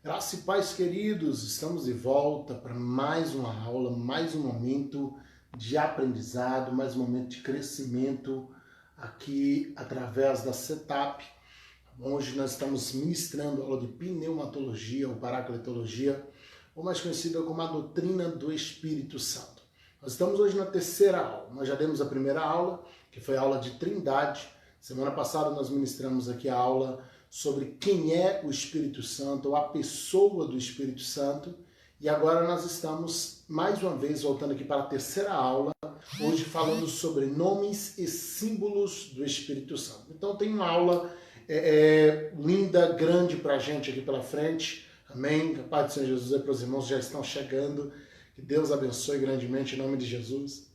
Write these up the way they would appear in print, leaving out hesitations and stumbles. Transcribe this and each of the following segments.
Graça e paz, queridos, estamos de volta para mais uma aula, mais um momento de aprendizado, mais um momento de crescimento aqui através da Setup. Hoje nós estamos ministrando a aula de pneumatologia ou paracletologia, ou mais conhecida como a doutrina do Espírito Santo. Nós estamos hoje na terceira aula. Nós já demos a primeira aula, que foi a aula de Trindade. Semana passada nós ministramos aqui a aula sobre quem é o Espírito Santo, ou a pessoa do Espírito Santo. E agora nós estamos, mais uma vez, voltando aqui para a terceira aula, hoje falando sobre nomes e símbolos do Espírito Santo. Então tem uma aula linda, grande para a gente aqui pela frente. Amém? Que a paz do Senhor Jesus é para os irmãos que já estão chegando. Que Deus abençoe grandemente em nome de Jesus.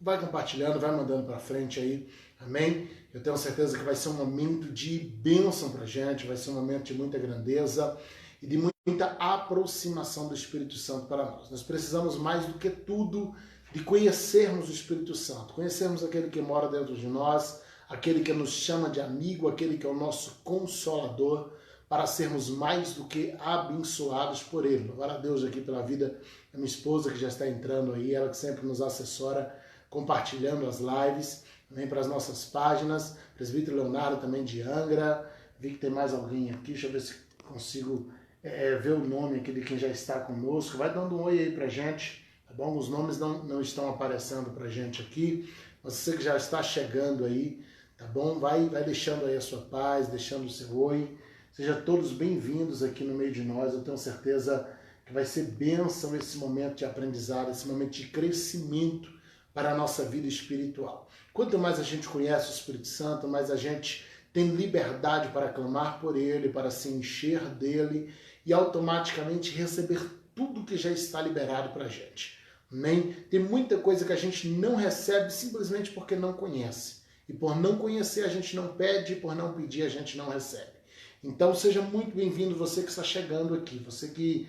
Vai compartilhando, vai mandando para frente aí. Amém? Eu tenho certeza que vai ser um momento de bênção para a gente, vai ser um momento de muita grandeza e de muita aproximação do Espírito Santo para nós. Nós precisamos mais do que tudo de conhecermos o Espírito Santo, conhecermos aquele que mora dentro de nós, aquele que nos chama de amigo, aquele que é o nosso consolador, para sermos mais do que abençoados por Ele. Louvar a Deus aqui pela vida da minha esposa que já está entrando aí, ela que sempre nos assessora, compartilhando as lives, também para as nossas páginas, presbítero Leonardo também de Angra, vi que tem mais alguém aqui, deixa eu ver se consigo ver o nome aqui de quem já está conosco, vai dando um oi aí pra gente, tá bom? Os nomes não estão aparecendo pra gente aqui, mas você que já está chegando aí, tá bom? Vai deixando aí a sua paz, deixando o seu oi, sejam todos bem-vindos aqui no meio de nós, eu tenho certeza que vai ser bênção esse momento de aprendizado, esse momento de crescimento para a nossa vida espiritual. Quanto mais a gente conhece o Espírito Santo, mais a gente tem liberdade para clamar por Ele, para se encher dEle e automaticamente receber tudo que já está liberado para a gente. Amém? Tem muita coisa que a gente não recebe simplesmente porque não conhece. E por não conhecer a gente não pede, e por não pedir a gente não recebe. Então seja muito bem-vindo você que está chegando aqui, você que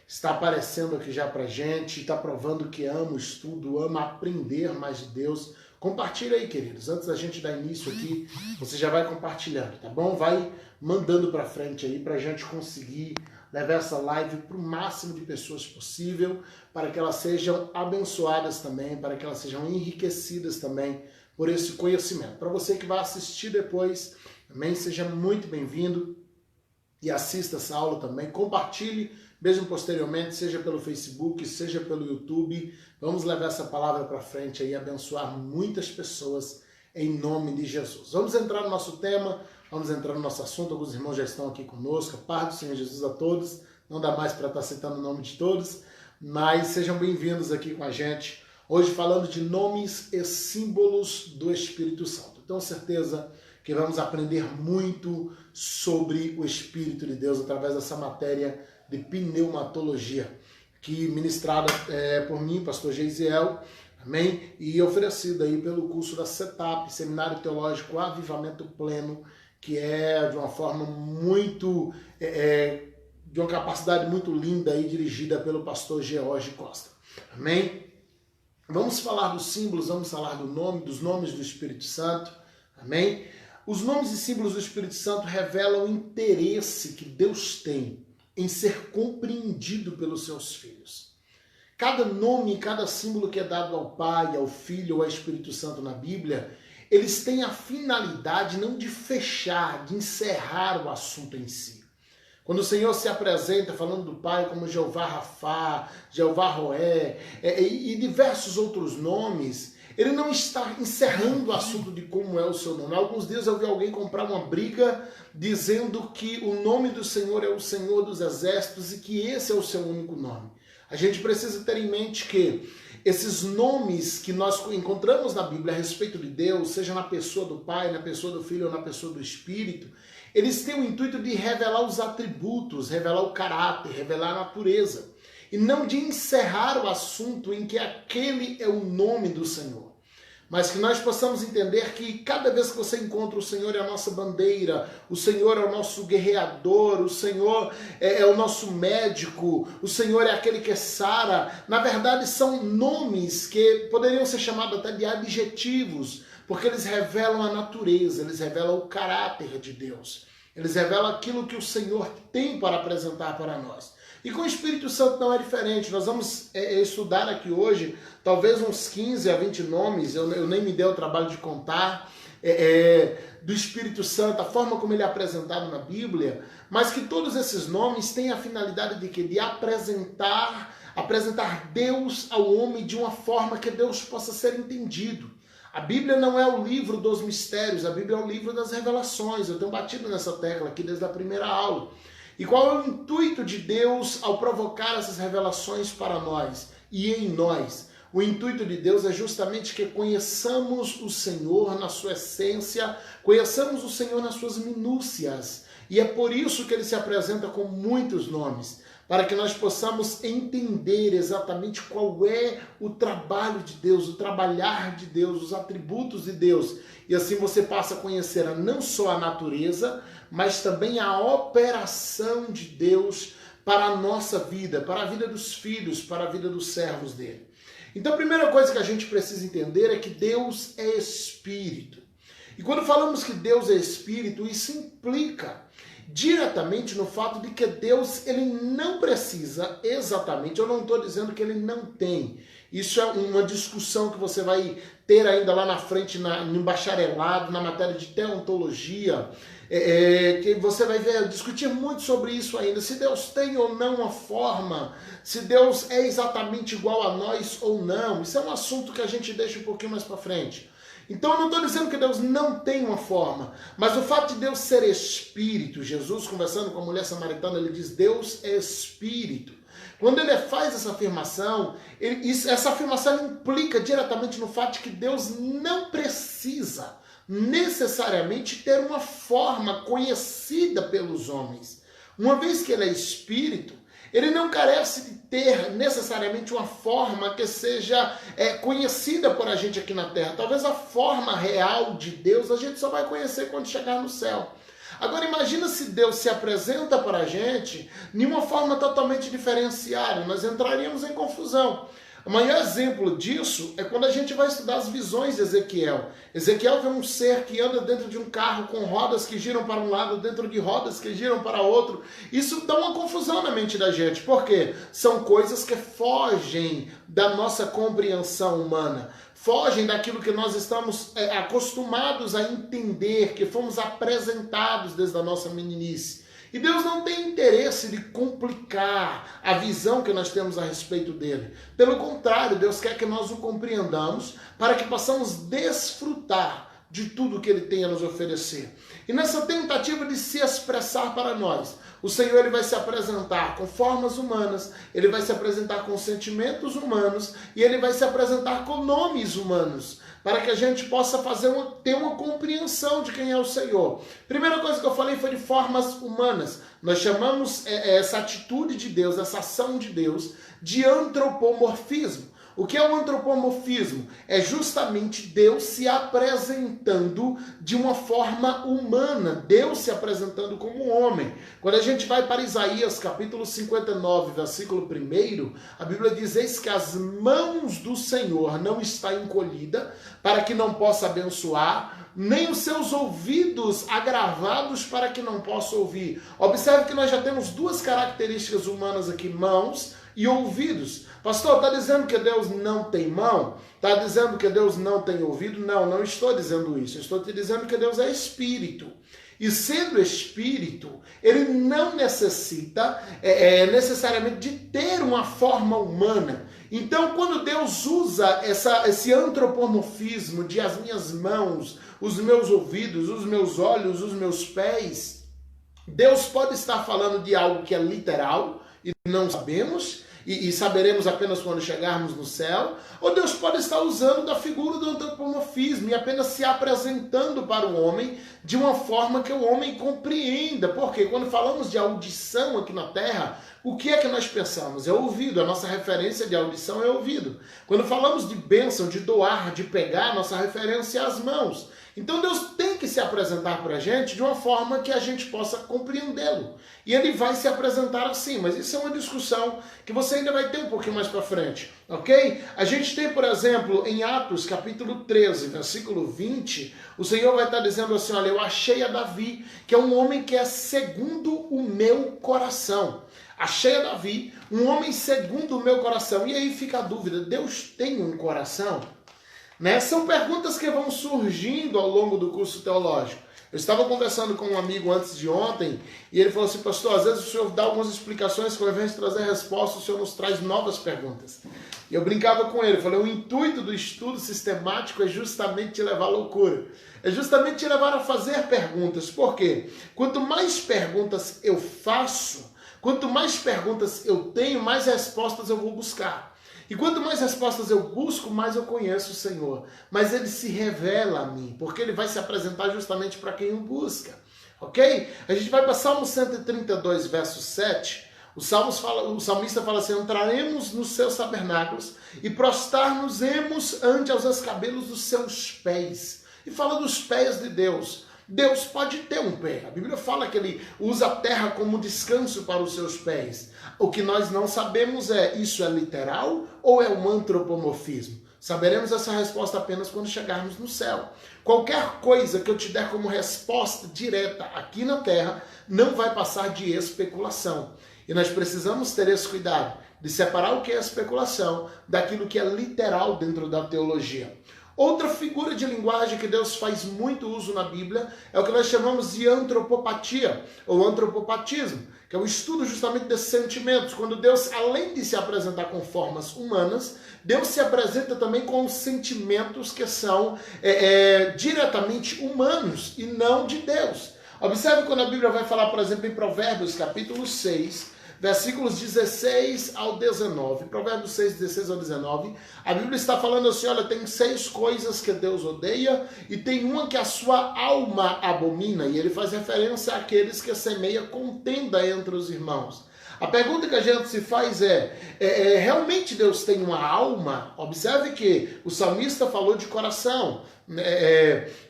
está aparecendo aqui já pra gente, está provando que ama o estudo, ama aprender mais de Deus. Compartilha aí, queridos. Antes da gente dar início aqui, você já vai compartilhando, tá bom? Vai mandando pra frente aí pra gente conseguir levar essa live para o máximo de pessoas possível, para que elas sejam abençoadas também, para que elas sejam enriquecidas também por esse conhecimento. Para você que vai assistir depois, também seja muito bem-vindo. E assista essa aula também, compartilhe, mesmo posteriormente, seja pelo Facebook, seja pelo YouTube. Vamos levar essa palavra para frente aí, abençoar muitas pessoas em nome de Jesus. Vamos entrar no nosso tema, vamos entrar no nosso assunto. Alguns irmãos já estão aqui conosco. A paz do Senhor Jesus a todos. Não dá mais para estar citando o nome de todos, mas sejam bem-vindos aqui com a gente. Hoje falando de nomes e símbolos do Espírito Santo. Tenho certeza que vamos aprender muito sobre o Espírito de Deus através dessa matéria de pneumatologia, que ministrada por mim, pastor Geisiel, amém? E oferecida aí pelo curso da Setup, Seminário Teológico Avivamento Pleno, que é de uma forma muito, de uma capacidade muito linda aí, dirigida pelo pastor George Costa, amém? Vamos falar dos símbolos, vamos falar dos nomes do Espírito Santo, amém? Os nomes e símbolos do Espírito Santo revelam o interesse que Deus tem em ser compreendido pelos seus filhos. Cada nome, cada símbolo que é dado ao Pai, ao Filho ou ao Espírito Santo na Bíblia, eles têm a finalidade não de fechar, de encerrar o assunto em si. Quando o Senhor se apresenta falando do Pai como Jeová Rafá, Jeová Roé e diversos outros nomes, ele não está encerrando o assunto de como é o seu nome. Há alguns dias eu vi alguém comprar uma briga dizendo que o nome do Senhor é o Senhor dos Exércitos e que esse é o seu único nome. A gente precisa ter em mente que esses nomes que nós encontramos na Bíblia a respeito de Deus, seja na pessoa do Pai, na pessoa do Filho ou na pessoa do Espírito, eles têm o intuito de revelar os atributos, revelar o caráter, revelar a natureza. E não de encerrar o assunto em que aquele é o nome do Senhor. Mas que nós possamos entender que cada vez que você encontra o Senhor é a nossa bandeira, o Senhor é o nosso guerreador, o Senhor é o nosso médico, o Senhor é aquele que sara. Na verdade são nomes que poderiam ser chamados até de adjetivos, porque eles revelam a natureza, eles revelam o caráter de Deus. Eles revelam aquilo que o Senhor tem para apresentar para nós. E com o Espírito Santo não é diferente. Nós vamos estudar aqui hoje, talvez uns 15 a 20 nomes, eu nem me dei o trabalho de contar, do Espírito Santo, a forma como ele é apresentado na Bíblia, mas que todos esses nomes têm a finalidade de quê? De apresentar Deus ao homem de uma forma que Deus possa ser entendido. A Bíblia não é o livro dos mistérios, a Bíblia é o livro das revelações. Eu tenho batido nessa tecla aqui desde a primeira aula. E qual é o intuito de Deus ao provocar essas revelações para nós e em nós? O intuito de Deus é justamente que conheçamos o Senhor na sua essência, conheçamos o Senhor nas suas minúcias. E é por isso que ele se apresenta com muitos nomes, para que nós possamos entender exatamente qual é o trabalho de Deus, o trabalhar de Deus, os atributos de Deus. E assim você passa a conhecer não só a natureza, mas também a operação de Deus para a nossa vida, para a vida dos filhos, para a vida dos servos dele. Então a primeira coisa que a gente precisa entender é que Deus é Espírito. E quando falamos que Deus é Espírito, isso implica diretamente no fato de que Deus ele não precisa exatamente, eu não estou dizendo que ele não tem. Isso é uma discussão que você vai ter ainda lá na frente, no bacharelado, na matéria de teontologia, que você vai discutir muito sobre isso ainda, se Deus tem ou não uma forma, se Deus é exatamente igual a nós ou não. Isso é um assunto que a gente deixa um pouquinho mais para frente. Então eu não estou dizendo que Deus não tem uma forma, mas o fato de Deus ser Espírito, Jesus conversando com a mulher samaritana, ele diz, Deus é Espírito. Quando ele faz essa afirmação, essa afirmação implica diretamente no fato de que Deus não precisa necessariamente ter uma forma conhecida pelos homens. Uma vez que ele é Espírito, ele não carece de ter necessariamente uma forma que seja conhecida por a gente aqui na Terra. Talvez a forma real de Deus a gente só vai conhecer quando chegar no céu. Agora imagina se Deus se apresenta para a gente de uma forma totalmente diferenciada. Nós entraríamos em confusão. O maior exemplo disso é quando a gente vai estudar as visões de Ezequiel. Ezequiel vê um ser que anda dentro de um carro com rodas que giram para um lado, dentro de rodas que giram para outro. Isso dá uma confusão na mente da gente. Por quê? São coisas que fogem da nossa compreensão humana. Fogem daquilo que nós estamos acostumados a entender, que fomos apresentados desde a nossa meninice. E Deus não tem interesse de complicar a visão que nós temos a respeito dele. Pelo contrário, Deus quer que nós o compreendamos para que possamos desfrutar de tudo que ele tem a nos oferecer. E nessa tentativa de se expressar para nós, o Senhor ele vai se apresentar com formas humanas, ele vai se apresentar com sentimentos humanos e ele vai se apresentar com nomes humanos, para que a gente possa ter uma compreensão de quem é o Senhor. Primeira coisa que eu falei foi de formas humanas. Nós chamamos essa atitude de Deus, essa ação de Deus, de antropomorfismo. O que é o antropomorfismo? É justamente Deus se apresentando de uma forma humana, Deus se apresentando como homem. Quando a gente vai para Isaías capítulo 59, versículo 1, a Bíblia diz, eis que as mãos do Senhor não está encolhida, para que não possa abençoar, nem os seus ouvidos agravados para que não possa ouvir. Observe que nós já temos duas características humanas aqui, mãos e ouvidos. Pastor, está dizendo que Deus não tem mão? Está dizendo que Deus não tem ouvido? Não, não estou dizendo isso. Estou te dizendo que Deus é Espírito. E sendo Espírito, ele não necessita necessariamente de ter uma forma humana. Então, quando Deus usa esse antropomorfismo de as minhas mãos, os meus ouvidos, os meus olhos, os meus pés, Deus pode estar falando de algo que é literal e não sabemos, e saberemos apenas quando chegarmos no céu, ou Deus pode estar usando da figura do antropomorfismo e apenas se apresentando para o homem de uma forma que o homem compreenda. Porque quando falamos de audição aqui na Terra, o que é que nós pensamos? É ouvido, a nossa referência de audição é ouvido. Quando falamos de bênção, de doar, de pegar, nossa referência é as mãos. Então Deus tem que se apresentar para a gente de uma forma que a gente possa compreendê-lo. E ele vai se apresentar assim, mas isso é uma discussão que você ainda vai ter um pouquinho mais para frente, ok? A gente tem, por exemplo, em Atos capítulo 13, versículo 20, o Senhor vai estar dizendo assim, olha, eu achei a Davi, que é um homem que é segundo o meu coração. Achei a Davi, um homem segundo o meu coração. E aí fica a dúvida, Deus tem um coração? Né? São perguntas que vão surgindo ao longo do curso teológico. Eu estava conversando com um amigo antes de ontem e ele falou assim, pastor, às vezes o senhor dá algumas explicações que ao invés de trazer respostas, o senhor nos traz novas perguntas. E eu brincava com ele, falei, o intuito do estudo sistemático é justamente te levar à loucura. É justamente te levar a fazer perguntas. Por quê? Quanto mais perguntas eu faço, quanto mais perguntas eu tenho, mais respostas eu vou buscar. E quanto mais respostas eu busco, mais eu conheço o Senhor. Mas ele se revela a mim, porque ele vai se apresentar justamente para quem o busca. Ok? A gente vai para Salmo 132, verso 7. O salmista fala assim, entraremos nos seus tabernáculos e prostrar-nos-emos ante aos escabelos dos seus pés. E fala dos pés de Deus. Deus pode ter um pé. A Bíblia fala que ele usa a terra como descanso para os seus pés. O que nós não sabemos é, isso é literal ou é um antropomorfismo? Saberemos essa resposta apenas quando chegarmos no céu. Qualquer coisa que eu te der como resposta direta aqui na terra não vai passar de especulação. E nós precisamos ter esse cuidado de separar o que é especulação daquilo que é literal dentro da teologia. Outra figura de linguagem que Deus faz muito uso na Bíblia é o que nós chamamos de antropopatia, ou antropopatismo, que é o estudo justamente desses sentimentos. Quando Deus, além de se apresentar com formas humanas, Deus se apresenta também com sentimentos que são diretamente humanos e não de Deus. Observe quando a Bíblia vai falar, por exemplo, em Provérbios, capítulo 6, versículos 16 ao 19, Provérbios 6, 16 ao 19, a Bíblia está falando assim, olha, tem 6 coisas que Deus odeia e tem uma que a sua alma abomina, e ele faz referência àqueles que semeiam contenda entre os irmãos. A pergunta que a gente se faz realmente Deus tem uma alma? Observe que o salmista falou de coração.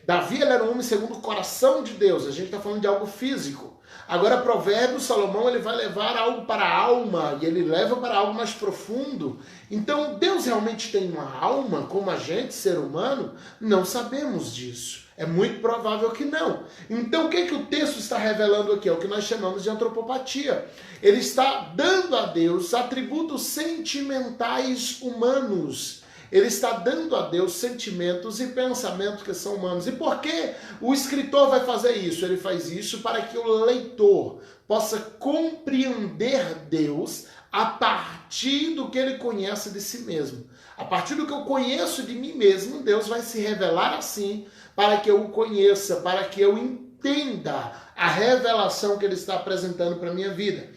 Davi era um homem segundo o coração de Deus. A gente está falando de algo físico. Agora, Provérbios, Salomão, ele vai levar algo para a alma, e ele leva para algo mais profundo. Então, Deus realmente tem uma alma, como a gente, ser humano? Não sabemos disso. É muito provável que não. Então, o que o texto está revelando aqui? É o que nós chamamos de antropopatia. Ele está dando a Deus atributos sentimentais humanos. Ele está dando a Deus sentimentos e pensamentos que são humanos. E por que o escritor vai fazer isso? Ele faz isso para que o leitor possa compreender Deus a partir do que ele conhece de si mesmo. A partir do que eu conheço de mim mesmo, Deus vai se revelar assim para que eu o conheça, para que eu entenda a revelação que ele está apresentando para a minha vida.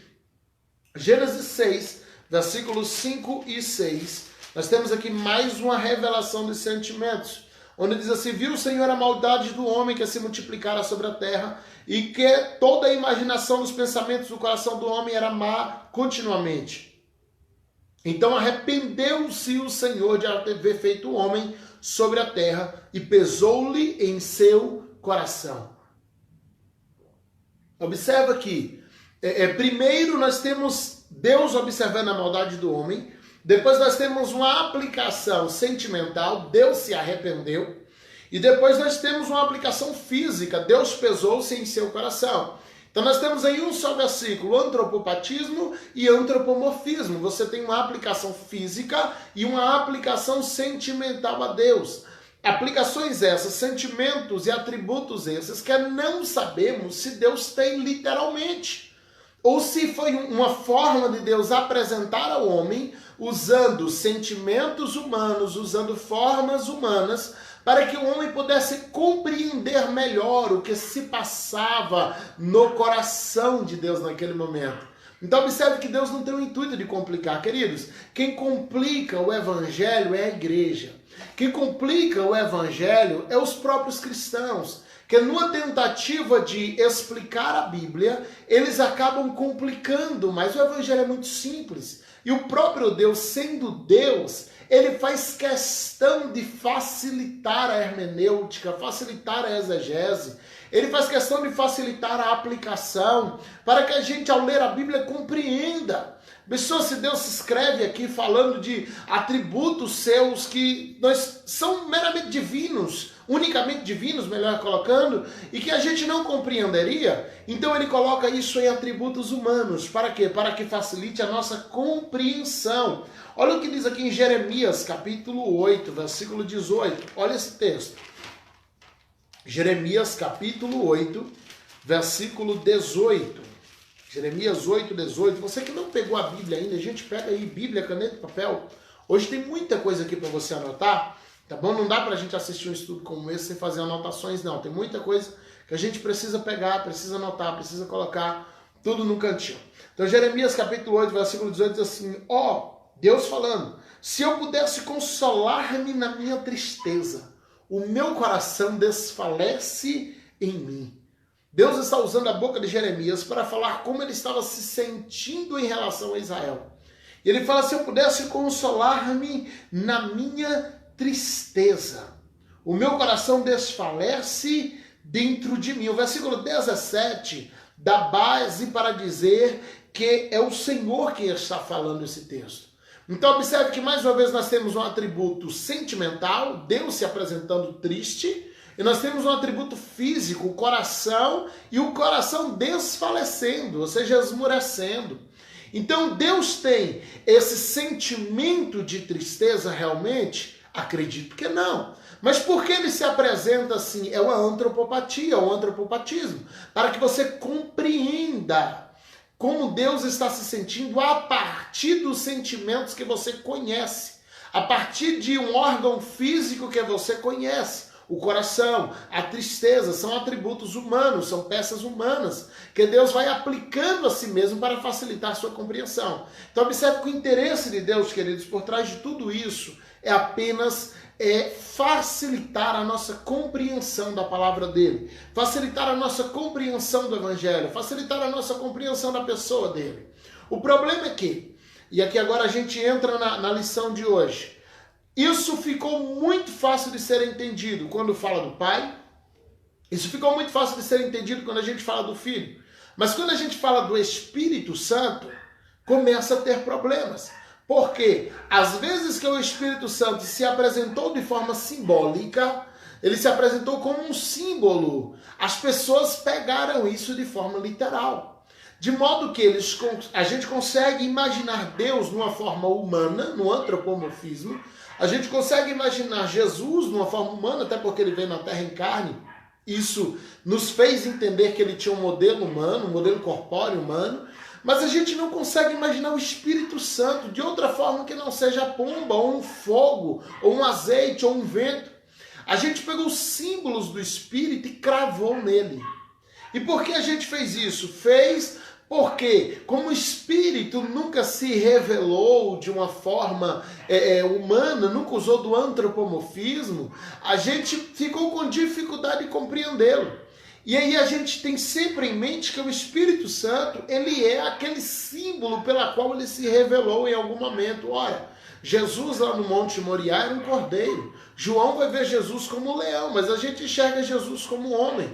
Gênesis 6, versículos 5 e 6, nós temos aqui mais uma revelação dos sentimentos, onde diz assim, viu o Senhor a maldade do homem que se multiplicara sobre a terra, e que toda a imaginação dos pensamentos do coração do homem era má continuamente. Então arrependeu-se o Senhor de haver feito o homem sobre a terra, e pesou-lhe em seu coração. Observa que, primeiro nós temos Deus observando a maldade do homem, depois nós temos uma aplicação sentimental, Deus se arrependeu, e depois nós temos uma aplicação física, Deus pesou-se em seu coração. Então nós temos aí um só versículo, antropopatismo e antropomorfismo. Você tem uma aplicação física e uma aplicação sentimental a Deus. Aplicações essas, sentimentos e atributos esses que não sabemos se Deus tem literalmente. Ou se foi uma forma de Deus apresentar ao homem usando sentimentos humanos, usando formas humanas, para que o homem pudesse compreender melhor o que se passava no coração de Deus naquele momento. Então observe que Deus não tem o intuito de complicar, queridos. Quem complica o evangelho é a igreja. Quem complica o evangelho é os próprios cristãos. que numa tentativa de explicar a Bíblia, eles acabam complicando, mas o Evangelho é muito simples. E o próprio Deus, sendo Deus, ele faz questão de facilitar a hermenêutica, facilitar a exegese, ele faz questão de facilitar a aplicação, para que a gente, ao ler a Bíblia, compreenda. Pessoal, se Deus se escreve aqui falando de atributos seus que são meramente divinos, unicamente divinos, melhor colocando, e que a gente não compreenderia, então ele coloca isso em atributos humanos. Para quê? Para que facilite a nossa compreensão. Olha o que diz aqui em Jeremias, capítulo 8, versículo 18. Olha esse texto. Jeremias, capítulo 8, versículo 18. Jeremias 8, 18. Você que não pegou a Bíblia ainda, a gente pega aí Bíblia, caneta e papel. Hoje tem muita coisa aqui para você anotar, tá bom? Não dá para a gente assistir um estudo como esse sem fazer anotações, não. Tem muita coisa que a gente precisa pegar, precisa anotar, precisa colocar tudo no cantinho. Então, Jeremias, capítulo 8, versículo 18, diz assim: Deus falando, se eu pudesse consolar-me na minha tristeza, o meu coração desfalece em mim. Deus está usando a boca de Jeremias para falar como ele estava se sentindo em relação a Israel. E ele fala, se eu pudesse consolar-me na minha tristeza, o meu coração desfalece dentro de mim. O versículo 17 dá base para dizer que é o Senhor quem está falando esse texto. Então observe que mais uma vez nós temos um atributo sentimental, Deus se apresentando triste, e nós temos um atributo físico, o coração, e o coração desfalecendo, ou seja, esmurecendo. Então Deus tem esse sentimento de tristeza realmente? Acredito que não. Mas por que ele se apresenta assim? É uma antropopatia, um antropopatismo, para que você compreenda como Deus está se sentindo a partir dos sentimentos que você conhece, a partir de um órgão físico que você conhece. O coração, a tristeza, são atributos humanos, são peças humanas, que Deus vai aplicando a si mesmo para facilitar a sua compreensão. Então observe que o interesse de Deus, queridos, por trás de tudo isso, é apenas facilitar a nossa compreensão da palavra dele, facilitar a nossa compreensão do evangelho, facilitar a nossa compreensão da pessoa dele. O problema é que, e aqui agora a gente entra na lição de hoje, isso ficou muito fácil de ser entendido quando fala do Pai, isso ficou muito fácil de ser entendido quando a gente fala do Filho, mas quando a gente fala do Espírito Santo, começa a ter problemas. Porque às vezes que o Espírito Santo se apresentou de forma simbólica, ele se apresentou como um símbolo, as pessoas pegaram isso de forma literal. De modo que a gente consegue imaginar Deus numa forma humana, no antropomorfismo, a gente consegue imaginar Jesus numa forma humana, até porque ele veio na terra em carne. Isso nos fez entender que ele tinha um modelo humano, um modelo corpóreo humano, mas a gente não consegue imaginar o Espírito Santo de outra forma que não seja a pomba, ou um fogo, ou um azeite, ou um vento. A gente pegou os símbolos do Espírito e cravou nele. E por que a gente fez isso? Porque, como o Espírito nunca se revelou de uma forma humana, nunca usou do antropomorfismo, a gente ficou com dificuldade de compreendê-lo. E aí a gente tem sempre em mente que o Espírito Santo, ele é aquele símbolo pela qual ele se revelou em algum momento. Ora, Jesus lá no Monte Moriá era um cordeiro. João vai ver Jesus como um leão, mas a gente enxerga Jesus como um homem.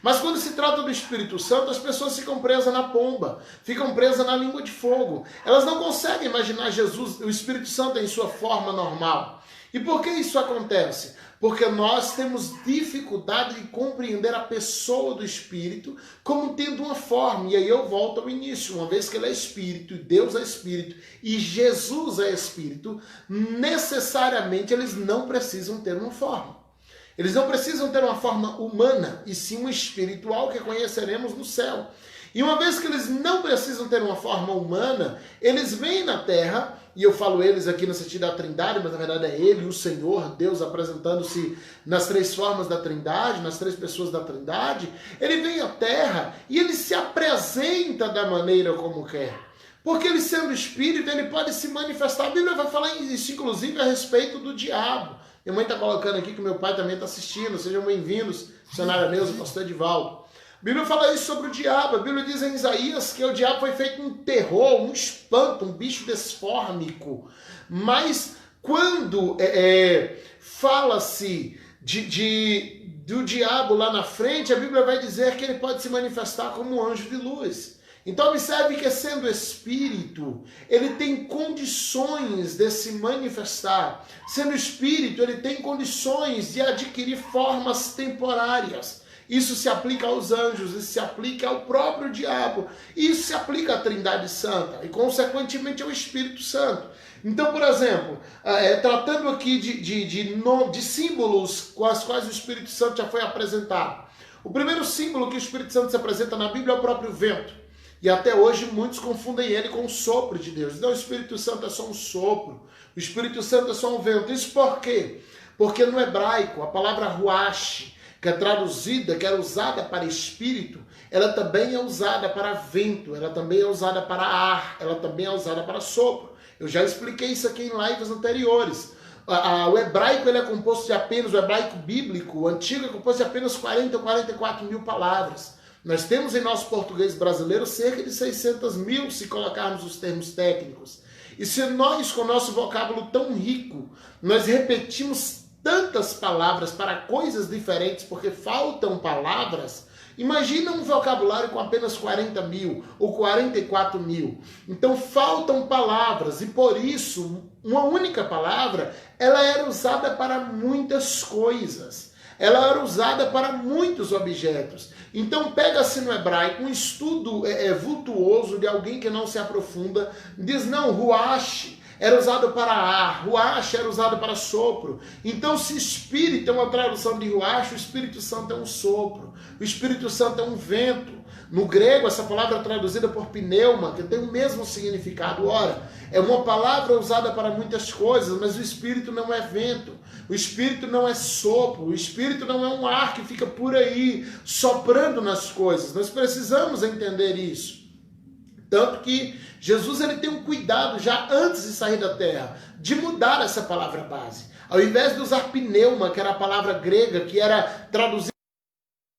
Mas quando se trata do Espírito Santo, as pessoas ficam presas na pomba, ficam presas na língua de fogo. Elas não conseguem imaginar Jesus, o Espírito Santo em sua forma normal. E por que isso acontece? Porque nós temos dificuldade de compreender a pessoa do Espírito como tendo uma forma. E aí eu volto ao início. Uma vez que ele é Espírito, e Deus é Espírito, e Jesus é Espírito, necessariamente eles não precisam ter uma forma. Eles não precisam ter uma forma humana, e sim uma espiritual que conheceremos no céu. E uma vez que eles não precisam ter uma forma humana, eles vêm na terra, e eu falo eles aqui no sentido da Trindade, mas na verdade é ele, o Senhor, Deus apresentando-se nas três formas da Trindade, nas três pessoas da Trindade. Ele vem à terra e ele se apresenta da maneira como quer. Porque ele sendo espírito, ele pode se manifestar. A Bíblia vai falar isso, inclusive, a respeito do diabo. Minha mãe está colocando aqui que meu pai também está assistindo. Sejam bem-vindos, missionária Neuza, pastor Edivaldo. A Bíblia fala isso sobre o diabo. A Bíblia diz em Isaías que o diabo foi feito um terror, um espanto, um bicho desfórmico. Mas quando fala-se do diabo lá na frente, a Bíblia vai dizer que ele pode se manifestar como um anjo de luz. Então observe que, sendo espírito, ele tem condições de se manifestar. Sendo espírito, ele tem condições de adquirir formas temporárias. Isso se aplica aos anjos, isso se aplica ao próprio diabo, isso se aplica à Trindade Santa e, consequentemente, ao Espírito Santo. Então, por exemplo, tratando aqui de símbolos com os quais o Espírito Santo já foi apresentado. O primeiro símbolo que o Espírito Santo se apresenta na Bíblia é o próprio vento. E até hoje muitos confundem ele com o sopro de Deus. Não, o Espírito Santo é só um sopro. O Espírito Santo é só um vento. Isso por quê? Porque no hebraico, a palavra ruach, que é traduzida, que era usada para espírito, ela também é usada para vento, ela também é usada para ar, ela também é usada para sopro. Eu já expliquei isso aqui em lives anteriores. O hebraico ele é composto de apenas, o hebraico bíblico, o antigo é composto de apenas 40 ou 44 mil palavras. Nós temos em nosso português brasileiro cerca de 600 mil, se colocarmos os termos técnicos. E se nós, com o nosso vocábulo tão rico, nós repetimos tantas palavras para coisas diferentes porque faltam palavras, imagina um vocabulário com apenas 40 mil ou 44 mil. Então faltam palavras e por isso uma única palavra ela era usada para muitas coisas. Ela era usada para muitos objetos. Então pega-se no hebraico um estudo vultuoso de alguém que não se aprofunda, diz não, ruach era usado para ar, ruach era usado para sopro. Então, se espírito é uma tradução de ruach, o Espírito Santo é um sopro, o Espírito Santo é um vento. No grego, essa palavra é traduzida por pneuma, que tem o mesmo significado. Ora, é uma palavra usada para muitas coisas, mas o Espírito não é vento, o Espírito não é sopro, o Espírito não é um ar que fica por aí soprando nas coisas. Nós precisamos entender isso. Tanto que Jesus ele tem um cuidado já antes de sair da terra, de mudar essa palavra base. Ao invés de usar pneuma, que era a palavra grega, que era traduzida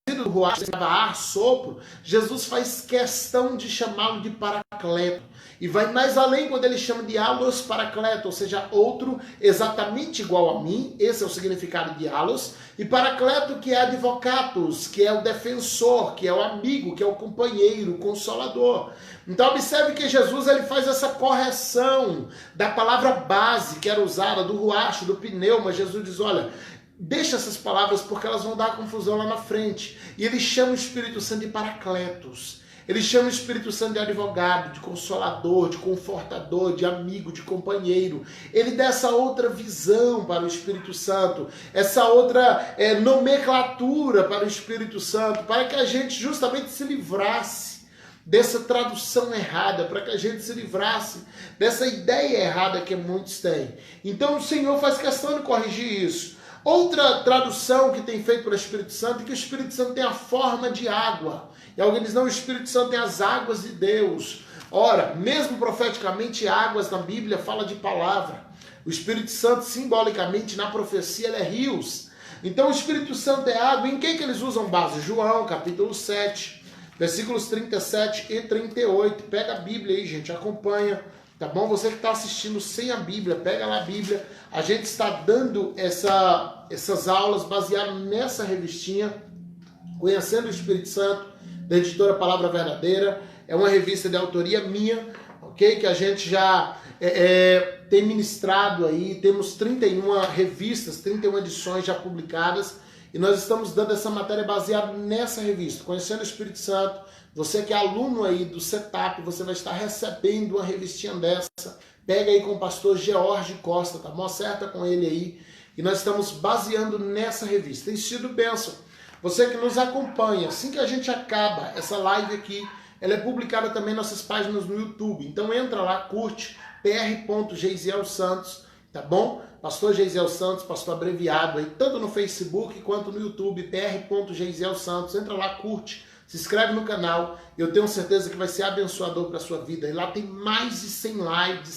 do ruach, ar, sopro, Jesus faz questão de chamá-lo de paracleto. E vai mais além quando ele chama de allos paracleto, ou seja, outro exatamente igual a mim, esse é o significado de allos, e paracleto que é advocatus, que é o defensor, que é o amigo, que é o companheiro, o consolador. Então observe que Jesus ele faz essa correção da palavra base que era usada, do ruach, do pneuma. Jesus diz, olha, deixa essas palavras porque elas vão dar confusão lá na frente. E ele chama o Espírito Santo de paracletos. Ele chama o Espírito Santo de advogado, de consolador, de confortador, de amigo, de companheiro. Ele dá essa outra visão para o Espírito Santo, essa outra nomenclatura para o Espírito Santo, para que a gente justamente se livrasse dessa tradução errada, para que a gente se livrasse dessa ideia errada que muitos têm. Então o Senhor faz questão de corrigir isso. Outra tradução que tem feito pelo Espírito Santo é que o Espírito Santo tem a forma de água. E alguém diz, não, o Espírito Santo tem as águas de Deus. Ora, mesmo profeticamente, águas na Bíblia fala de palavra. O Espírito Santo, simbolicamente, na profecia, ele é rios. Então o Espírito Santo é água. Em quem que eles usam base? João, capítulo 7, versículos 37 e 38. Pega a Bíblia aí, gente, acompanha. Tá bom? Você que está assistindo sem a Bíblia, pega lá a Bíblia. A gente está dando essas aulas baseadas nessa revistinha, Conhecendo o Espírito Santo, da editora Palavra Verdadeira. É uma revista de autoria minha, ok? Que a gente já tem ministrado aí. Temos 31 revistas, 31 edições já publicadas. E nós estamos dando essa matéria baseada nessa revista, Conhecendo o Espírito Santo. Você que é aluno aí do setup, você vai estar recebendo uma revistinha dessa. Pega aí com o pastor George Costa, tá bom? Acerta com ele aí. E nós estamos baseando nessa revista. Tem sido bênção. Você que nos acompanha, assim que a gente acaba essa live aqui, ela é publicada também em nossas páginas no YouTube. Então entra lá, curte, pr.geisiel Santos, tá bom? Pastor Geisiel Santos, pastor abreviado aí, tanto no Facebook quanto no YouTube, pr.geisiel Santos. Entra lá, curte, se inscreve no canal. Eu tenho certeza que vai ser abençoador para a sua vida. E lá tem mais de 100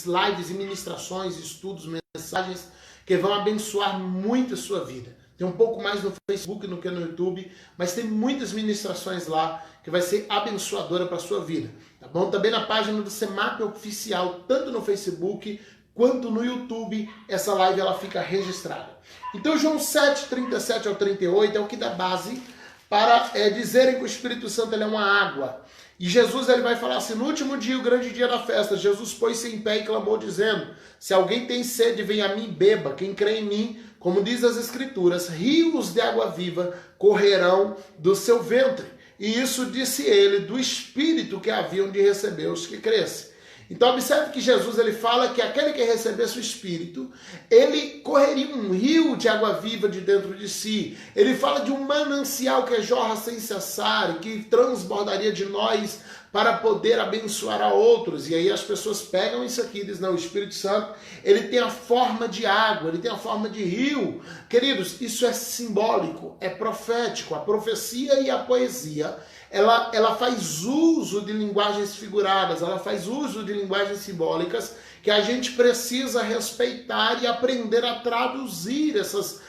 lives e ministrações, estudos, mensagens que vão abençoar muito a sua vida. Tem um pouco mais no Facebook do que no YouTube, mas tem muitas ministrações lá que vai ser abençoadora para a sua vida, tá bom? Também na página do CEMAP Oficial, tanto no Facebook quanto no YouTube, essa live ela fica registrada. Então João 7, 37 ao 38 é o que dá base para dizerem que o Espírito Santo ele é uma água. E Jesus ele vai falar assim, no último dia, o grande dia da festa, Jesus pôs-se em pé e clamou dizendo, se alguém tem sede, venha a mim e beba, quem crê em mim, como diz as Escrituras, rios de água viva correrão do seu ventre. E isso disse ele do Espírito que haviam de receber os que crescem. Então observe que Jesus ele fala que aquele que recebesse o Espírito, ele correria um rio de água viva de dentro de si. Ele fala de um manancial que jorra sem cessar e que transbordaria de nós para poder abençoar a outros. E aí as pessoas pegam isso aqui e dizem, não, o Espírito Santo, ele tem a forma de água, ele tem a forma de rio. Queridos, isso é simbólico, é profético. A profecia e a poesia, ela faz uso de linguagens figuradas, ela faz uso de linguagens simbólicas que a gente precisa respeitar e aprender a traduzir essas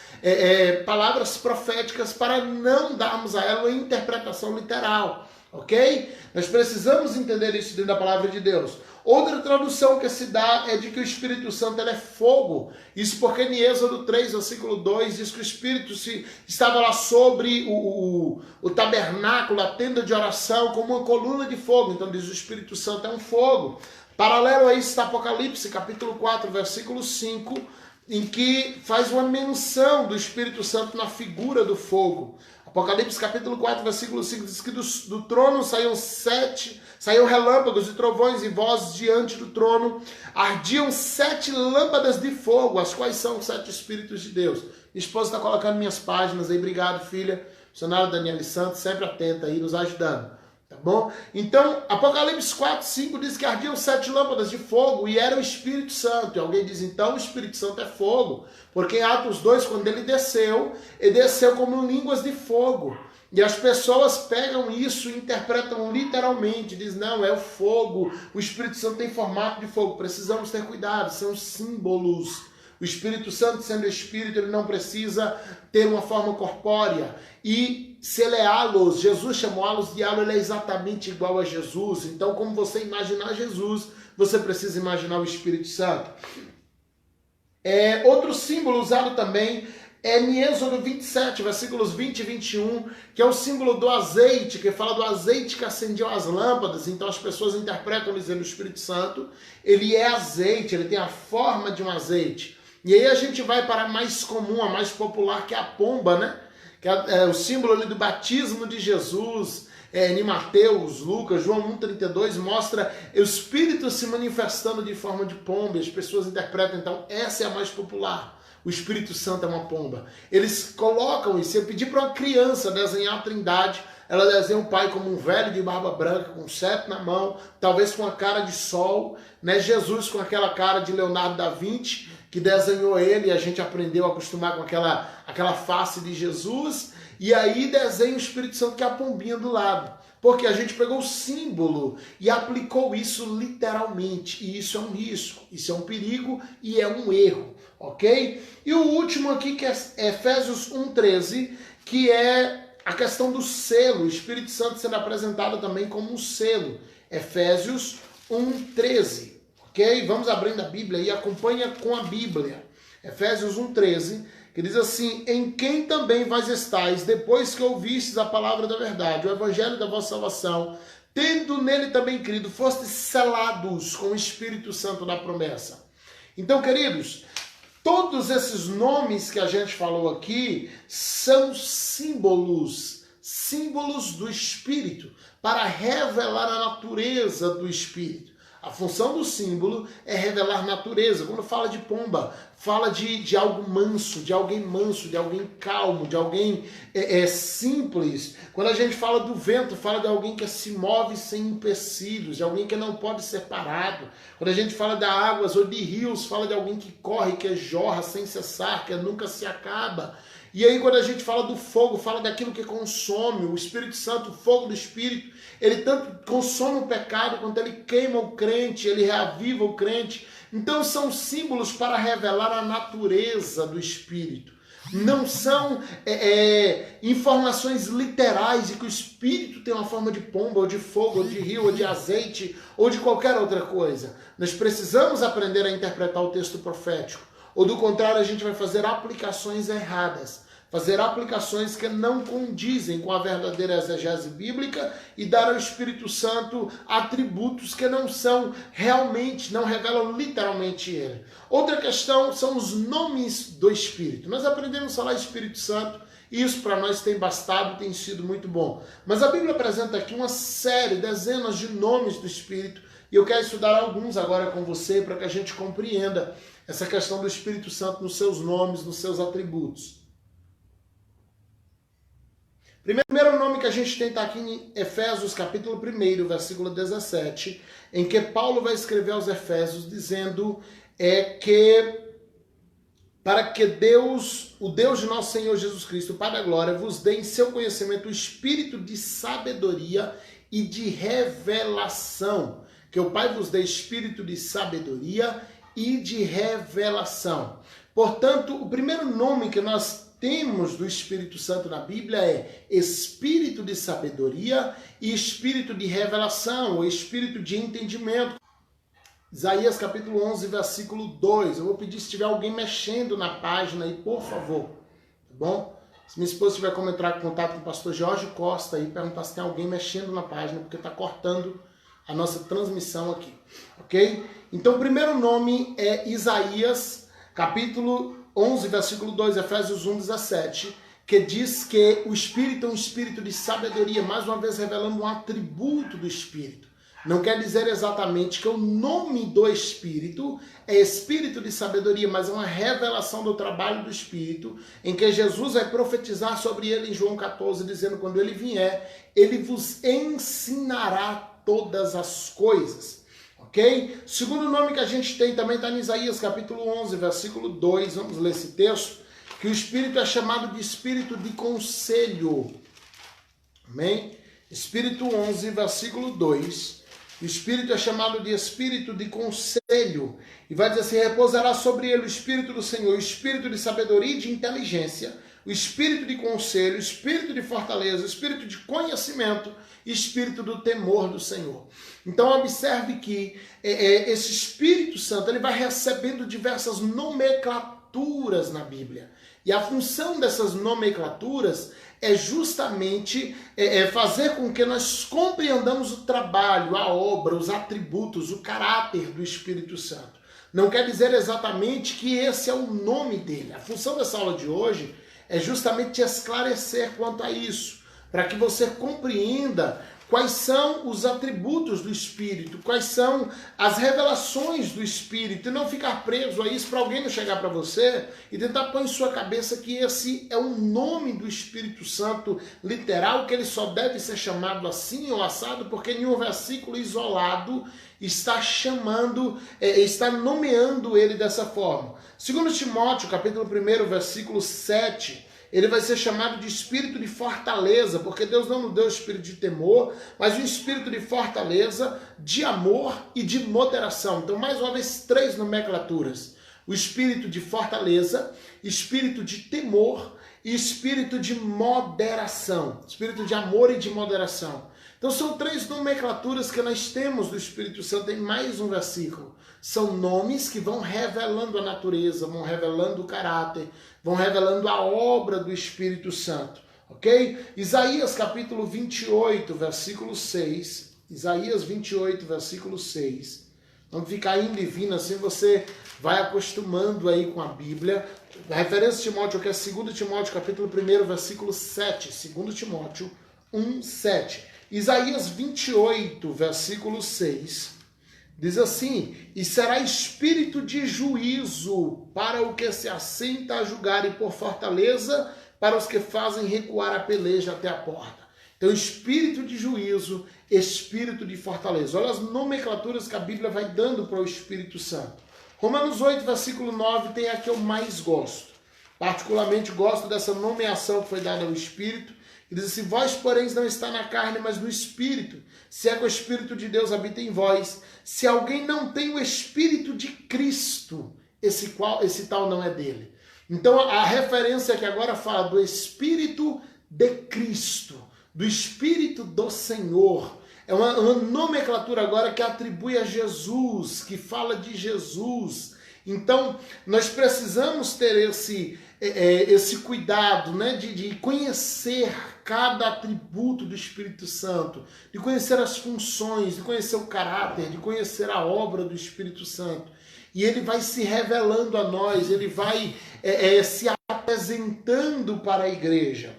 palavras proféticas para não darmos a ela uma interpretação literal, ok? Nós precisamos entender isso dentro da palavra de Deus. Outra tradução que se dá é de que o Espírito Santo ele é fogo. Isso porque em Êxodo 3, versículo 2, diz que o Espírito estava lá sobre o tabernáculo, a tenda de oração, como uma coluna de fogo. Então diz o Espírito Santo é um fogo. Paralelo a isso está Apocalipse, capítulo 4, versículo 5, em que faz uma menção do Espírito Santo na figura do fogo. Apocalipse capítulo 4, versículo 5 diz que do trono saíam relâmpagos e trovões e vozes diante do trono. Ardiam 7 lâmpadas de fogo, as quais são 7 Espíritos de Deus. Minha esposa está colocando minhas páginas aí. Obrigado, filha. Missionária Daniele Santos, sempre atenta aí, nos ajudando. Tá bom? Então, Apocalipse 4, 5 diz que ardiam 7 lâmpadas de fogo e era o Espírito Santo. E alguém diz, então o Espírito Santo é fogo. Porque em Atos 2, quando ele desceu como línguas de fogo. E as pessoas pegam isso e interpretam literalmente. Diz, não, é o fogo. O Espírito Santo tem formato de fogo. Precisamos ter cuidado, são símbolos. O Espírito Santo, sendo Espírito, ele não precisa ter uma forma corpórea. E se ele é halos, Jesus chamou halos de halo, ele é exatamente igual a Jesus. Então, como você imaginar Jesus, você precisa imaginar o Espírito Santo. Outro símbolo usado também é em Êxodo 27, versículos 20 e 21, que é o símbolo do azeite, que fala do azeite que acendiam as lâmpadas. Então as pessoas interpretam dizendo o Espírito Santo, ele é azeite, ele tem a forma de um azeite. E aí a gente vai para a mais comum, a mais popular, que é a pomba, né? Que é o símbolo ali do batismo de Jesus. Em Mateus, Lucas, João 1,32 mostra o Espírito se manifestando de forma de pomba. As pessoas interpretam, então, essa é a mais popular. O Espírito Santo é uma pomba. Eles colocam isso. Eu pedi para uma criança desenhar a Trindade, ela desenha o Pai como um velho de barba branca, com um cetro na mão, talvez com a cara de sol, né? Jesus com aquela cara de Leonardo da Vinci, que desenhou ele, e a gente aprendeu a acostumar com aquela face de Jesus, e aí desenha o Espírito Santo, que é a pombinha do lado. Porque a gente pegou o símbolo e aplicou isso literalmente, e isso é um risco, isso é um perigo e é um erro, ok? E o último aqui, que é Efésios 1,13, que é a questão do selo, o Espírito Santo sendo apresentado também como um selo. Efésios 1,13. Ok? Vamos abrindo a Bíblia e acompanha com a Bíblia. Efésios 1,13, que diz assim, em quem também vós estáis, depois que ouvistes a palavra da verdade, o evangelho da vossa salvação, tendo nele também crido, fostes selados com o Espírito Santo da promessa. Então, queridos, todos esses nomes que a gente falou aqui são símbolos do Espírito, para revelar a natureza do Espírito. A função do símbolo é revelar natureza. Quando fala de pomba, fala de algo manso, de alguém calmo, de alguém simples. Quando a gente fala do vento, fala de alguém que se move sem empecilhos, de alguém que não pode ser parado. Quando a gente fala de águas ou de rios, fala de alguém que corre, que jorra sem cessar, que nunca se acaba. E aí quando a gente fala do fogo, fala daquilo que consome. O Espírito Santo, o fogo do Espírito, ele tanto consome o pecado quanto ele queima o crente, ele reaviva o crente. Então são símbolos para revelar a natureza do Espírito. Não são informações literais de que o Espírito tem uma forma de pomba, ou de fogo, ou de rio, ou de azeite, ou de qualquer outra coisa. Nós precisamos aprender a interpretar o texto profético, ou do contrário a gente vai fazer aplicações erradas, fazer aplicações que não condizem com a verdadeira exegese bíblica e dar ao Espírito Santo atributos que não são realmente, não revelam literalmente ele. Outra questão são os nomes do Espírito. Nós aprendemos a falar Espírito Santo e isso para nós tem bastado, tem sido muito bom. Mas a Bíblia apresenta aqui uma série, dezenas de nomes do Espírito e eu quero estudar alguns agora com você para que a gente compreenda essa questão do Espírito Santo nos seus nomes, nos seus atributos. Primeiro nome que a gente tem está aqui em Efésios capítulo 1, versículo 17, em que Paulo vai escrever aos Efésios dizendo que para que Deus, o Deus de nosso Senhor Jesus Cristo, o Pai da Glória, vos dê em seu conhecimento o espírito de sabedoria e de revelação. Que o Pai vos dê espírito de sabedoria e de revelação. Portanto, o primeiro nome que nós temos do Espírito Santo na Bíblia é Espírito de sabedoria e Espírito de revelação, ou Espírito de entendimento. Isaías capítulo 11, versículo 2. Eu vou pedir se tiver alguém mexendo na página aí, por favor. Tá bom? Se minha esposa tiver como entrar em contato com o pastor Jorge Costa e perguntar se tem alguém mexendo na página, porque está cortando a nossa transmissão aqui. Ok? Então o primeiro nome é Isaías capítulo 11, versículo 2, Efésios 1, 17, que diz que o Espírito é um espírito de sabedoria, mais uma vez revelando um atributo do Espírito. Não quer dizer exatamente que o nome do Espírito é Espírito de sabedoria, mas é uma revelação do trabalho do Espírito, em que Jesus vai profetizar sobre ele em João 14, dizendo, quando ele vier, ele vos ensinará todas as coisas. Ok? Segundo nome que a gente tem também está em Isaías capítulo 11, versículo 2. Vamos ler esse texto. Que o Espírito é chamado de Espírito de conselho. Amém? Espírito 11, versículo 2. O Espírito é chamado de Espírito de conselho. E vai dizer assim, repousará sobre ele o Espírito do Senhor, o Espírito de sabedoria e de inteligência, o Espírito de conselho, o Espírito de fortaleza, o Espírito de conhecimento e o Espírito do temor do Senhor. Então observe que esse Espírito Santo ele vai recebendo diversas nomenclaturas na Bíblia. E a função dessas nomenclaturas é justamente fazer com que nós compreendamos o trabalho, a obra, os atributos, o caráter do Espírito Santo. Não quer dizer exatamente que esse é o nome dele. A função dessa aula de hoje é justamente esclarecer quanto a isso, para que você compreenda quais são os atributos do Espírito, quais são as revelações do Espírito, e não ficar preso a isso para alguém não chegar para você e tentar pôr em sua cabeça que esse é o nome do Espírito Santo literal, que ele só deve ser chamado assim ou assado, porque em um versículo isolado está chamando, está nomeando ele dessa forma. Segundo Timóteo, capítulo 1, versículo 7, ele vai ser chamado de espírito de fortaleza, porque Deus não nos deu espírito de temor, mas um espírito de fortaleza, de amor e de moderação. Então, mais uma vez, 3 nomenclaturas. O espírito de fortaleza, espírito de temor e espírito de moderação. Espírito de amor e de moderação. Então, são 3 nomenclaturas que nós temos do Espírito Santo em mais um versículo. São nomes que vão revelando a natureza, vão revelando o caráter, vão revelando a obra do Espírito Santo, ok? Isaías capítulo 28, versículo 6. Isaías 28, versículo 6. Vamos ficar indo e vindo, assim você vai acostumando aí com a Bíblia. A referência de Timóteo, que é 2 Timóteo capítulo 1, versículo 7. 2 Timóteo 1, 7. Isaías 28, versículo 6. Diz assim, e será espírito de juízo para o que se assenta a julgar e por fortaleza para os que fazem recuar a peleja até a porta. Então, espírito de juízo, espírito de fortaleza. Olha as nomenclaturas que a Bíblia vai dando para o Espírito Santo. Romanos 8, versículo 9, tem a que eu mais gosto. Particularmente gosto dessa nomeação que foi dada ao Espírito. Ele diz assim: vós, porém, não está na carne, mas no Espírito. Se é que o Espírito de Deus habita em vós. Se alguém não tem o Espírito de Cristo, esse tal não é dele. Então a referência que agora fala do Espírito de Cristo, do Espírito do Senhor. É uma nomenclatura agora que atribui a Jesus, que fala de Jesus. Então, nós precisamos ter esse cuidado, né, de conhecer cada atributo do Espírito Santo, de conhecer as funções, de conhecer o caráter, de conhecer a obra do Espírito Santo. E ele vai se revelando a nós, ele vai se apresentando para a igreja.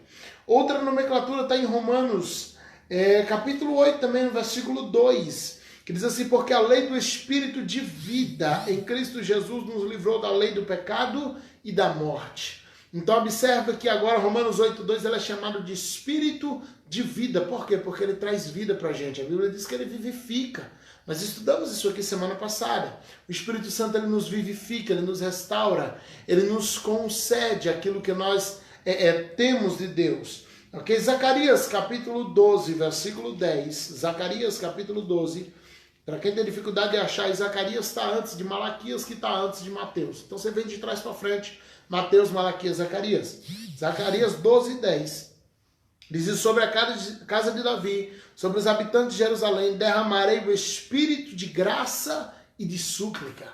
Outra nomenclatura está em Romanos, capítulo 8 também, no versículo 2, que diz assim: porque a lei do Espírito de vida em Cristo Jesus nos livrou da lei do pecado e da morte. Então observa que agora Romanos 8:2 ele é chamado de Espírito de vida. Por quê? Porque ele traz vida para a gente. A Bíblia diz que ele vivifica. Nós estudamos isso aqui semana passada. O Espírito Santo ele nos vivifica, ele nos restaura, ele nos concede aquilo que nós temos de Deus. Ok? Zacarias capítulo 12, versículo 10. Zacarias capítulo 12. Para quem tem dificuldade de achar, Zacarias está antes de Malaquias, que está antes de Mateus. Então você vem de trás para frente, Mateus, Malaquias, Zacarias. Zacarias 12, 10. Diz: sobre a casa de Davi, sobre os habitantes de Jerusalém, derramarei o espírito de graça e de súplica.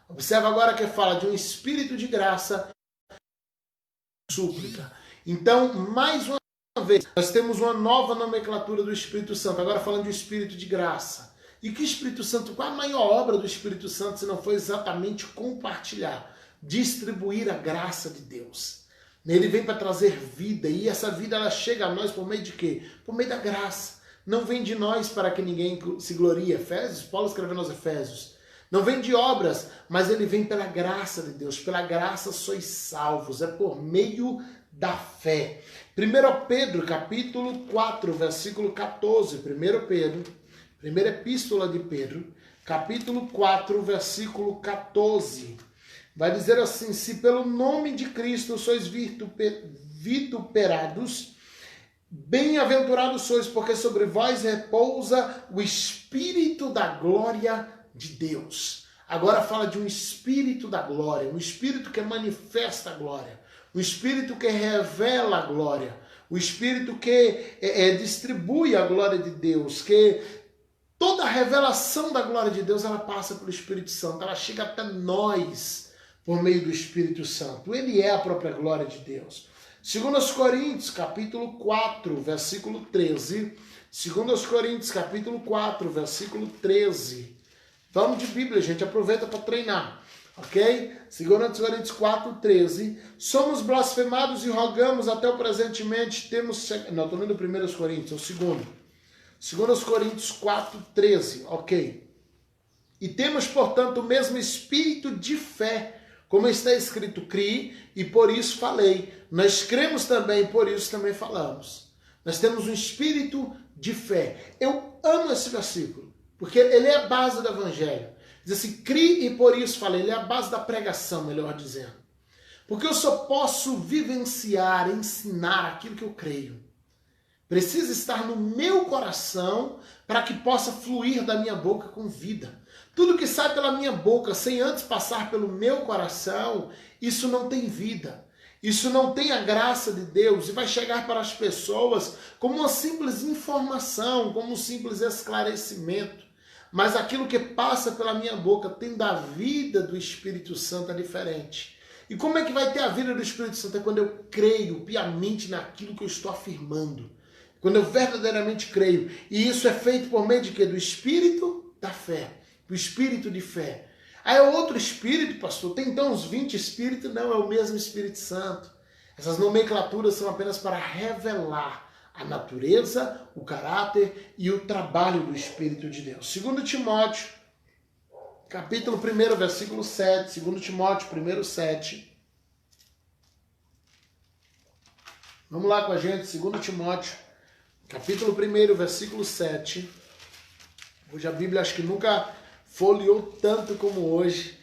Observa agora que fala de um espírito de graça e súplica. Então, mais uma vez, nós temos uma nova nomenclatura do Espírito Santo, agora falando de espírito de graça. E que Espírito Santo, qual a maior obra do Espírito Santo se não foi exatamente compartilhar, distribuir a graça de Deus? Ele vem para trazer vida, e essa vida ela chega a nós por meio de quê? Por meio da graça. Não vem de nós para que ninguém se glorie. Efésios, Paulo escrevendo aos Efésios. Não vem de obras, mas ele vem pela graça de Deus. Pela graça sois salvos, é por meio da fé. 1 Pedro, capítulo 4, versículo 14. 1 Pedro, primeira epístola de Pedro, capítulo 4, versículo 14. Vai dizer assim: se pelo nome de Cristo sois vituperados, bem-aventurados sois, porque sobre vós repousa o Espírito da glória de Deus. Agora fala de um Espírito da glória, um Espírito que manifesta a glória, um Espírito que revela a glória, o Espírito que distribui a glória de Deus, que toda a revelação da glória de Deus ela passa pelo Espírito Santo, ela chega até nós por meio do Espírito Santo. Ele é a própria glória de Deus. 2 Coríntios, capítulo 4, versículo 13. 2 Coríntios, capítulo 4, versículo 13. Vamos de Bíblia, gente. Aproveita para treinar. Ok? 2 Coríntios 4, 13. Somos blasfemados e rogamos até o presentemente temos... Não, estou lendo 1 Coríntios, é o segundo. 2 Coríntios 4, 13. Ok. E temos, portanto, o mesmo espírito de fé, como está escrito: criei e por isso falei. Nós cremos também, por isso também falamos. Nós temos um espírito de fé. Eu amo esse versículo, porque ele é a base do evangelho. Diz assim: criei e por isso falei. Ele é a base da pregação, melhor dizendo. Porque eu só posso vivenciar, ensinar aquilo que eu creio. Precisa estar no meu coração para que possa fluir da minha boca com vida. Tudo que sai pela minha boca sem antes passar pelo meu coração, isso não tem vida. Isso não tem a graça de Deus e vai chegar para as pessoas como uma simples informação, como um simples esclarecimento. Mas aquilo que passa pela minha boca, tendo a vida do Espírito Santo, é diferente. E como é que vai ter a vida do Espírito Santo? É quando eu creio piamente naquilo que eu estou afirmando. Quando eu verdadeiramente creio. E isso é feito por meio de quê? Do Espírito da fé. Do Espírito de fé. Aí é outro Espírito, pastor. Tem então uns 20 Espíritos? Não, é o mesmo Espírito Santo. Essas nomenclaturas são apenas para revelar a natureza, o caráter e o trabalho do Espírito de Deus. 2 Timóteo, capítulo 1, versículo 7. 2 Timóteo 1, 7. Vamos lá com a gente, 2 Timóteo, capítulo 1, versículo 7. Hoje a Bíblia acho que nunca folheou tanto como hoje.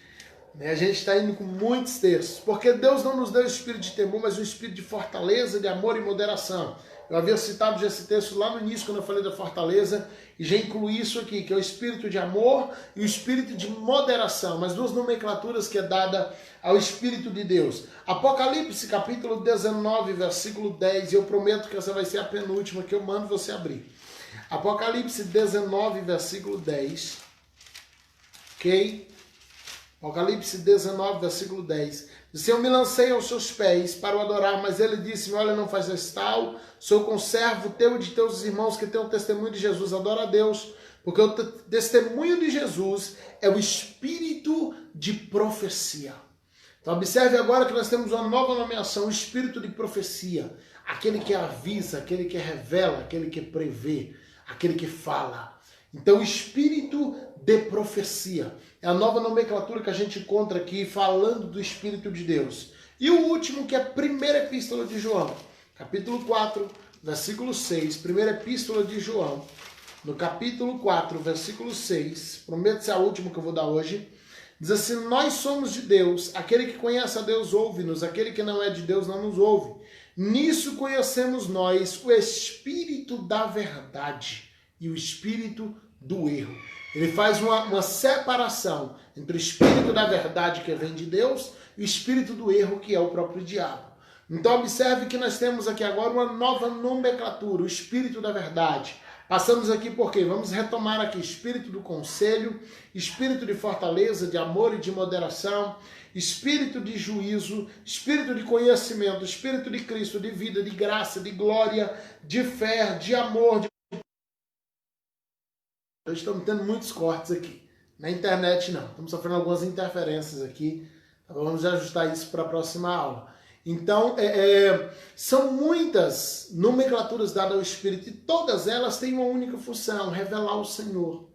A gente está indo com muitos textos, porque Deus não nos deu o espírito de temor, mas o espírito de fortaleza, de amor e moderação. Eu havia citado já esse texto lá no início, quando eu falei da fortaleza, e já incluí isso aqui, que é o espírito de amor e o espírito de moderação, mas duas nomenclaturas que é dada ao Espírito de Deus. Apocalipse, capítulo 19, versículo 10, e eu prometo que essa vai ser a penúltima que eu mando você abrir. Apocalipse 19, versículo 10, ok? Apocalipse 19, versículo 10. Disse: eu me lancei aos seus pés para o adorar, mas ele disse-me: olha, não fazes tal, sou conservo teu e de teus irmãos que têm o testemunho de Jesus. Adora a Deus, porque o testemunho de Jesus é o espírito de profecia. Então observe agora que nós temos uma nova nomeação, o espírito de profecia. Aquele que avisa, aquele que revela, aquele que prevê, aquele que fala. Então o espírito de profecia é a nova nomenclatura que a gente encontra aqui falando do Espírito de Deus. E o último, que é a primeira epístola de João, capítulo 4, versículo 6. Primeira epístola de João, no capítulo 4, versículo 6. Prometo ser a última que eu vou dar hoje. Diz assim: nós somos de Deus, aquele que conhece a Deus ouve-nos, aquele que não é de Deus não nos ouve. Nisso conhecemos nós o Espírito da verdade e o Espírito do erro. Ele faz uma separação entre o Espírito da verdade, que vem de Deus, e o Espírito do erro, que é o próprio diabo. Então observe que nós temos aqui agora uma nova nomenclatura, o Espírito da verdade. Passamos aqui por quê? Vamos retomar aqui: espírito do conselho, espírito de fortaleza, de amor e de moderação, espírito de juízo, espírito de conhecimento, espírito de Cristo, de vida, de graça, de glória, de fé, de amor. Nós estamos tendo muitos cortes aqui. Na internet não, estamos sofrendo algumas interferências aqui. Vamos ajustar isso para a próxima aula. Então, são muitas nomenclaturas dadas ao Espírito e todas elas têm uma única função: revelar o Senhor,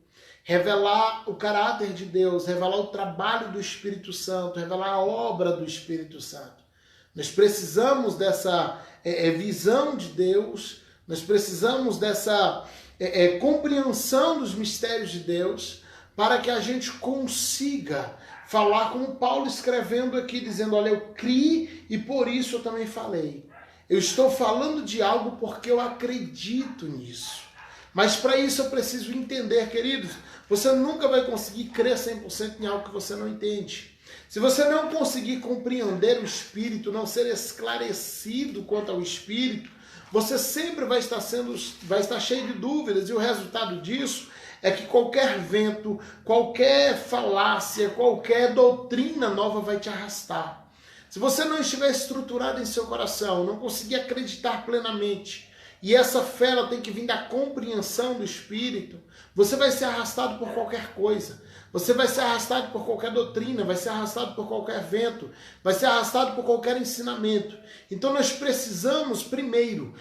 revelar o caráter de Deus, revelar o trabalho do Espírito Santo, revelar a obra do Espírito Santo. Nós precisamos dessa visão de Deus, nós precisamos dessa compreensão dos mistérios de Deus, para que a gente consiga falar como Paulo escrevendo aqui, dizendo: olha, eu criei e por isso eu também falei. Eu estou falando de algo porque eu acredito nisso. Mas para isso eu preciso entender, queridos. Você nunca vai conseguir crer 100% em algo que você não entende. Se você não conseguir compreender o Espírito, não ser esclarecido quanto ao Espírito, você sempre vai estar cheio de dúvidas, e o resultado disso é que qualquer vento, qualquer falácia, qualquer doutrina nova vai te arrastar. Se você não estiver estruturado em seu coração, não conseguir acreditar plenamente, e essa fé ela tem que vir da compreensão do Espírito, você vai ser arrastado por qualquer coisa. Você vai ser arrastado por qualquer doutrina, vai ser arrastado por qualquer vento, vai ser arrastado por qualquer ensinamento. Então nós precisamos, primeiro,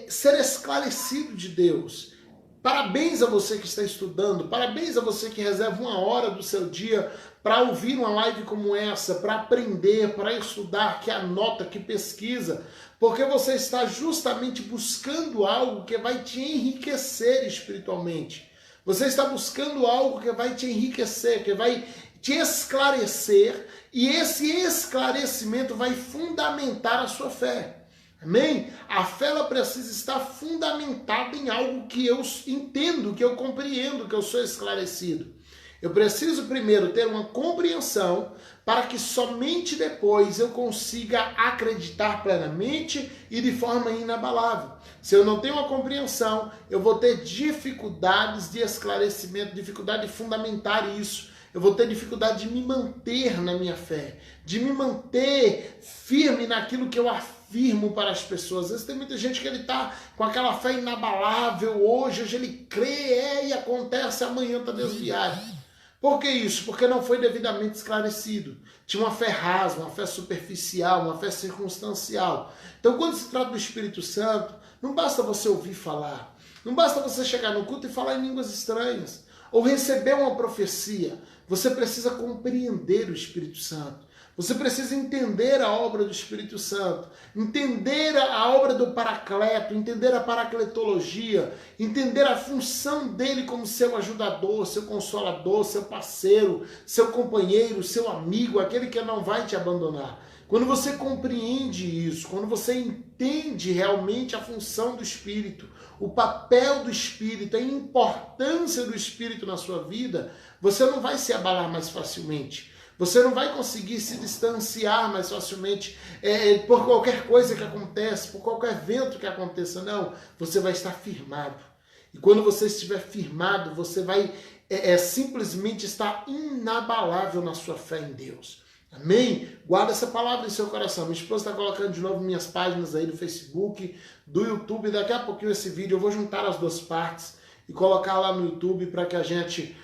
ser esclarecido de Deus. Parabéns a você que está estudando, parabéns a você que reserva uma hora do seu dia para ouvir uma live como essa, para aprender, para estudar, que anota, que pesquisa, porque você está justamente buscando algo que vai te enriquecer espiritualmente. Você está buscando algo que vai te enriquecer, que vai te esclarecer, e esse esclarecimento vai fundamentar a sua fé. Amém? A fé ela precisa estar fundamentada em algo que eu entendo, que eu compreendo, que eu sou esclarecido. Eu preciso primeiro ter uma compreensão para que somente depois eu consiga acreditar plenamente e de forma inabalável. Se eu não tenho uma compreensão, eu vou ter dificuldades de esclarecimento, dificuldade de fundamentar isso. Eu vou ter dificuldade de me manter na minha fé, de me manter firme naquilo que eu afirmo para as pessoas. Às vezes tem muita gente que ele está com aquela fé inabalável, hoje ele crê, e acontece, amanhã está desviado. Por que isso? Porque não foi devidamente esclarecido. Tinha uma fé rasa, uma fé superficial, uma fé circunstancial. Então, quando se trata do Espírito Santo, não basta você ouvir falar. Não basta você chegar no culto e falar em línguas estranhas. Ou receber uma profecia. Você precisa compreender o Espírito Santo. Você precisa entender a obra do Espírito Santo, entender a obra do Paracleto, entender a paracletologia, entender a função dele como seu ajudador, seu consolador, seu parceiro, seu companheiro, seu amigo, aquele que não vai te abandonar. Quando você compreende isso, quando você entende realmente a função do Espírito, o papel do Espírito, a importância do Espírito na sua vida, você não vai se abalar mais facilmente. Você não vai conseguir se distanciar mais facilmente por qualquer coisa que acontece, por qualquer evento que aconteça. Não, você vai estar firmado. E quando você estiver firmado, você vai simplesmente estar inabalável na sua fé em Deus. Amém? Guarda essa palavra em seu coração. Minha esposa está colocando de novo minhas páginas aí do Facebook, do YouTube. Daqui a pouquinho esse vídeo eu vou juntar as duas partes e colocar lá no YouTube para que a gente,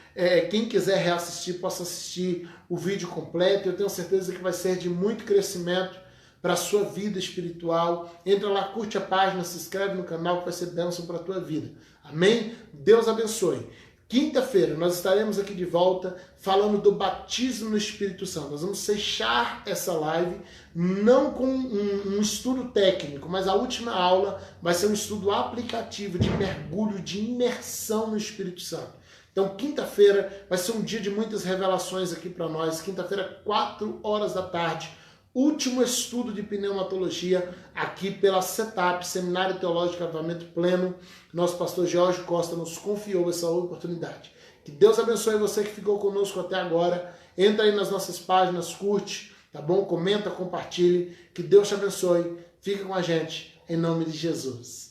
quem quiser reassistir, possa assistir o vídeo completo. Eu tenho certeza que vai ser de muito crescimento para a sua vida espiritual. Entra lá, curte a página, se inscreve no canal que vai ser bênção para a tua vida. Amém? Deus abençoe. Quinta-feira nós estaremos aqui de volta falando do batismo no Espírito Santo. Nós vamos fechar essa live não com um estudo técnico, mas a última aula vai ser um estudo aplicativo de mergulho, de imersão no Espírito Santo. Então, quinta-feira vai ser um dia de muitas revelações aqui para nós. Quinta-feira, 4 horas da tarde. Último estudo de pneumatologia aqui pela CETAP, Seminário Teológico de Avivamento Pleno. Nosso pastor Jorge Costa nos confiou essa oportunidade. Que Deus abençoe você que ficou conosco até agora. Entra aí nas nossas páginas, curte, tá bom? Comenta, compartilhe. Que Deus te abençoe. Fica com a gente, em nome de Jesus.